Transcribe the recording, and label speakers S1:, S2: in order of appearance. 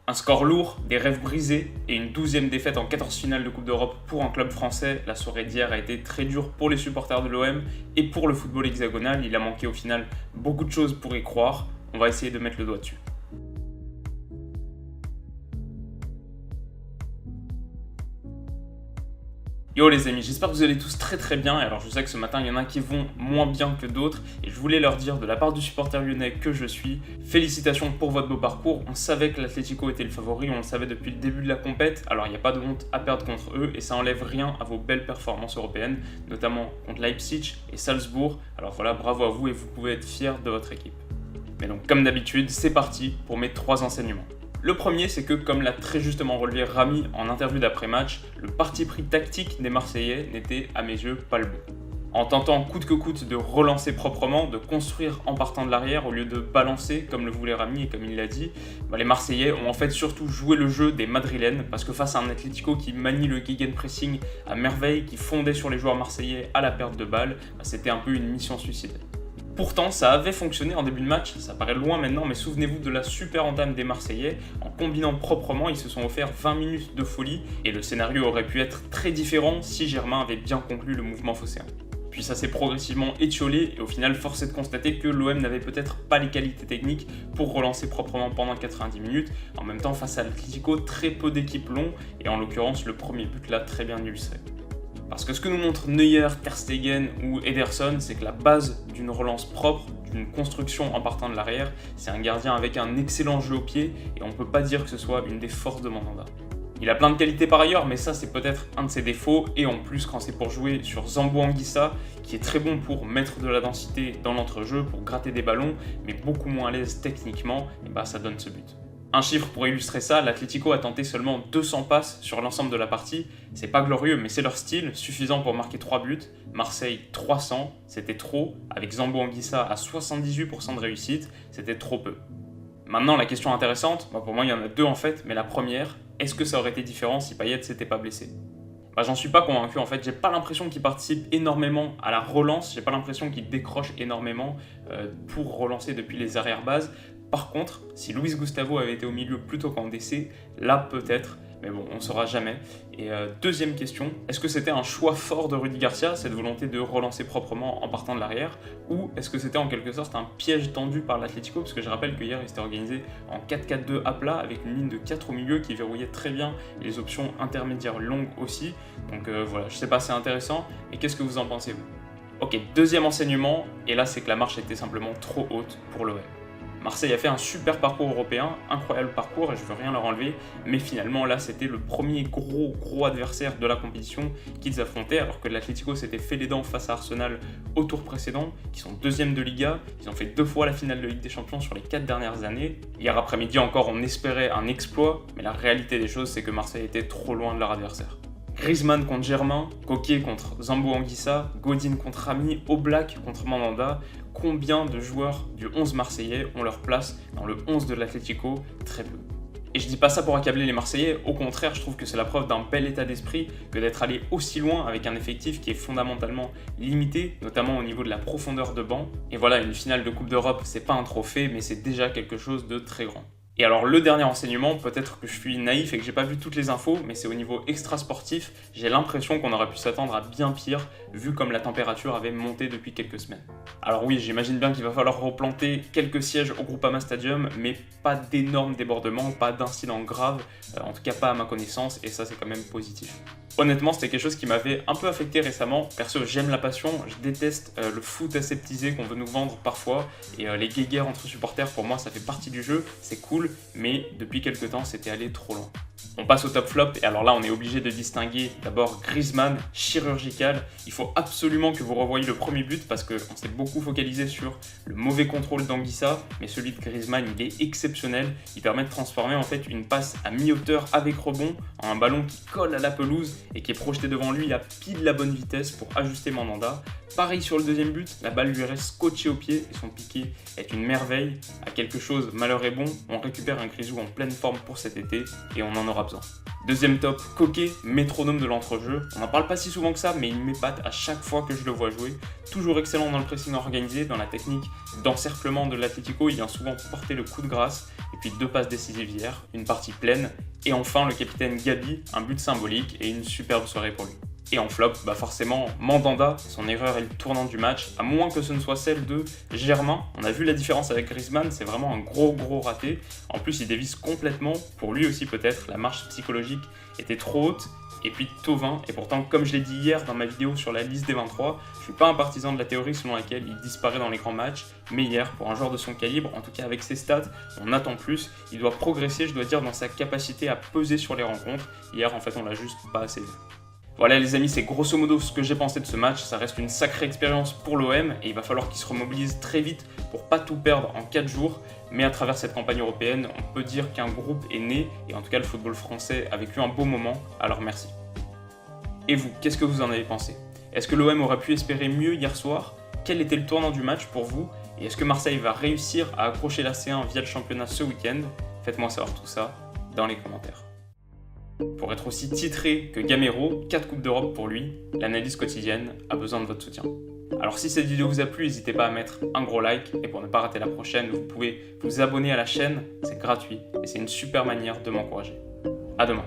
S1: Un score lourd, des rêves brisés et une 12e défaite en 14 finales de Coupe d'Europe pour un club français. La soirée d'hier a été très dure pour les supporters de l'OM et pour le football hexagonal. Il a manqué au final beaucoup de choses pour y croire. On va essayer de mettre le doigt dessus. Yo les amis, j'espère que vous allez tous très bien. Alors je sais que ce matin il y en a qui vont moins bien que d'autres et je voulais leur dire de la part du supporter lyonnais que je suis, félicitations pour votre beau parcours. On savait que l'Atlético était le favori, on le savait depuis le début de la compète, alors il n'y a pas de honte à perdre contre eux et ça enlève rien à vos belles performances européennes, notamment contre Leipzig et Salzbourg. Alors voilà, bravo à vous et vous pouvez être fiers de votre équipe. Mais donc comme d'habitude, c'est parti pour mes 3 enseignements. Le premier, c'est que, comme l'a très justement relevé Rami en interview d'après-match, le parti pris tactique des Marseillais n'était, à mes yeux, pas le bon. En tentant coûte que coûte de relancer proprement, de construire en partant de l'arrière au lieu de balancer comme le voulait Rami et comme il l'a dit, les Marseillais ont en fait surtout joué le jeu des Madrilènes parce que face à un Atlético qui manie le gegenpressing à merveille, qui fondait sur les joueurs marseillais à la perte de balles, c'était un peu une mission suicidaire. Pourtant, ça avait fonctionné en début de match, ça paraît loin maintenant, mais souvenez-vous de la super entame des Marseillais. En combinant proprement, ils se sont offerts 20 minutes de folie et le scénario aurait pu être très différent si Germain avait bien conclu le mouvement phocéen. Puis ça s'est progressivement étiolé et au final, force est de constater que l'OM n'avait peut-être pas les qualités techniques pour relancer proprement pendant 90 minutes. En même temps, face à l'Atlético, très peu d'équipes l'ont et en l'occurrence, le premier but l'a très bien illustré. Parce que ce que nous montrent Neuer, Ter Stegen ou Ederson, c'est que la base d'une relance propre, d'une construction en partant de l'arrière, c'est un gardien avec un excellent jeu au pied et on ne peut pas dire que ce soit une des forces de Mandanda. Il a plein de qualités par ailleurs, mais ça c'est peut-être un de ses défauts et en plus quand c'est pour jouer sur Zambo Anguissa, qui est très bon pour mettre de la densité dans l'entrejeu, pour gratter des ballons, mais beaucoup moins à l'aise techniquement, et ça donne ce but. Un chiffre pour illustrer ça, l'Atlético a tenté seulement 200 passes sur l'ensemble de la partie. C'est pas glorieux, mais c'est leur style, suffisant pour marquer 3 buts. Marseille, 300, c'était trop. Avec Zambo Anguissa à 78% de réussite, c'était trop peu. Maintenant, la question intéressante, pour moi il y en a 2 en fait, mais la première, est-ce que ça aurait été différent si Payet s'était pas blessé ? J'en suis pas convaincu en fait, j'ai pas l'impression qu'il participe énormément à la relance, j'ai pas l'impression qu'il décroche énormément pour relancer depuis les arrière-bases. Par contre, si Luis Gustavo avait été au milieu plutôt qu'en DC, là peut-être, mais bon, on ne saura jamais. Et deuxième question, est-ce que c'était un choix fort de Rudy Garcia, cette volonté de relancer proprement en partant de l'arrière, ou est-ce que c'était en quelque sorte un piège tendu par l'Atlético, parce que je rappelle que hier il s'était organisé en 4-4-2 à plat, avec une ligne de 4 au milieu qui verrouillait très bien les options intermédiaires longues aussi. Donc voilà, je sais pas, c'est intéressant, et qu'est-ce que vous en pensez vous ? Ok, deuxième enseignement, et là c'est que la marche était simplement trop haute pour l'OM. Marseille a fait un super parcours européen, incroyable parcours et je veux rien leur enlever, mais finalement là c'était le premier gros adversaire de la compétition qu'ils affrontaient alors que l'Atlético s'était fait les dents face à Arsenal au tour précédent, qui sont 2e de Liga, ils ont fait 2 fois la finale de Ligue des Champions sur les 4 dernières années. Hier après-midi encore on espérait un exploit, mais la réalité des choses c'est que Marseille était trop loin de leur adversaire. Griezmann contre Germain, Coquet contre Zambo Anguissa, Godin contre Rami, Oblak contre Mandanda. Combien de joueurs du 11 marseillais ont leur place dans le 11 de l'Atlético ? Très peu. Et je dis pas ça pour accabler les Marseillais, au contraire je trouve que c'est la preuve d'un bel état d'esprit que d'être allé aussi loin avec un effectif qui est fondamentalement limité, notamment au niveau de la profondeur de banc. Et voilà, une finale de Coupe d'Europe, c'est pas un trophée, mais c'est déjà quelque chose de très grand. Et alors le dernier enseignement, peut-être que je suis naïf et que j'ai pas vu toutes les infos, mais c'est au niveau extra-sportif, j'ai l'impression qu'on aurait pu s'attendre à bien pire, vu comme la température avait monté depuis quelques semaines. Alors oui, j'imagine bien qu'il va falloir replanter quelques sièges au Groupama Stadium, mais pas d'énormes débordements, pas d'incidents graves, en tout cas pas à ma connaissance, et ça c'est quand même positif. Honnêtement, c'était quelque chose qui m'avait un peu affecté récemment. Perso, j'aime la passion, je déteste le foot aseptisé qu'on veut nous vendre parfois, et les guéguerres entre supporters, pour moi ça fait partie du jeu, c'est cool, mais depuis quelques temps c'était allé trop loin. On passe au top flop et alors là on est obligé de distinguer d'abord Griezmann, chirurgical. Il faut absolument que vous revoyiez le premier but parce qu'on s'est beaucoup focalisé sur le mauvais contrôle d'Anguissa, mais celui de Griezmann il est exceptionnel. Il permet de transformer en fait une passe à mi-hauteur avec rebond en un ballon qui colle à la pelouse et qui est projeté devant lui à pile la bonne vitesse pour ajuster Mandanda. Pareil sur le deuxième but, la balle lui reste scotchée au pied et son piqué est une merveille. À quelque chose, malheur est bon, on récupère un Grisou en pleine forme pour cet été et on en aura besoin. Deuxième top, Coquet, métronome de l'entrejeu. On n'en parle pas si souvent que ça, mais il m'épate à chaque fois que je le vois jouer. Toujours excellent dans le pressing organisé, dans la technique d'encerclement de l'Atlético, il vient souvent porter le coup de grâce. et puis 2 passes décisives hier, une partie pleine, et enfin le capitaine Gabi, un but symbolique et une superbe soirée pour lui. Et en flop, forcément, Mandanda, son erreur est le tournant du match, à moins que ce ne soit celle de Germain. On a vu la différence avec Griezmann, c'est vraiment un gros raté. En plus, il dévisse complètement, pour lui aussi peut-être, la marche psychologique était trop haute. Et puis Thauvin, et pourtant, comme je l'ai dit hier dans ma vidéo sur la liste des 23, je ne suis pas un partisan de la théorie selon laquelle il disparaît dans les grands matchs, mais hier, pour un joueur de son calibre, en tout cas avec ses stats, on attend plus. Il doit progresser, je dois dire, dans sa capacité à peser sur les rencontres. Hier, en fait, on l'a juste pas assez vu. Voilà les amis, c'est grosso modo ce que j'ai pensé de ce match. Ça reste une sacrée expérience pour l'OM et il va falloir qu'il se remobilise très vite pour pas tout perdre en 4 jours. Mais à travers cette campagne européenne, on peut dire qu'un groupe est né et en tout cas le football français a vécu un beau moment, alors merci. Et vous, qu'est-ce que vous en avez pensé? Est-ce que l'OM aurait pu espérer mieux hier soir? Quel était le tournant du match pour vous? Et est-ce que Marseille va réussir à accrocher la C1 via le championnat ce week-end? Faites-moi savoir tout ça dans les commentaires. Pour être aussi titré que Gamero, 4 Coupes d'Europe pour lui, l'analyse quotidienne a besoin de votre soutien. Alors si cette vidéo vous a plu, n'hésitez pas à mettre un gros like et pour ne pas rater la prochaine, vous pouvez vous abonner à la chaîne, c'est gratuit et c'est une super manière de m'encourager. À demain.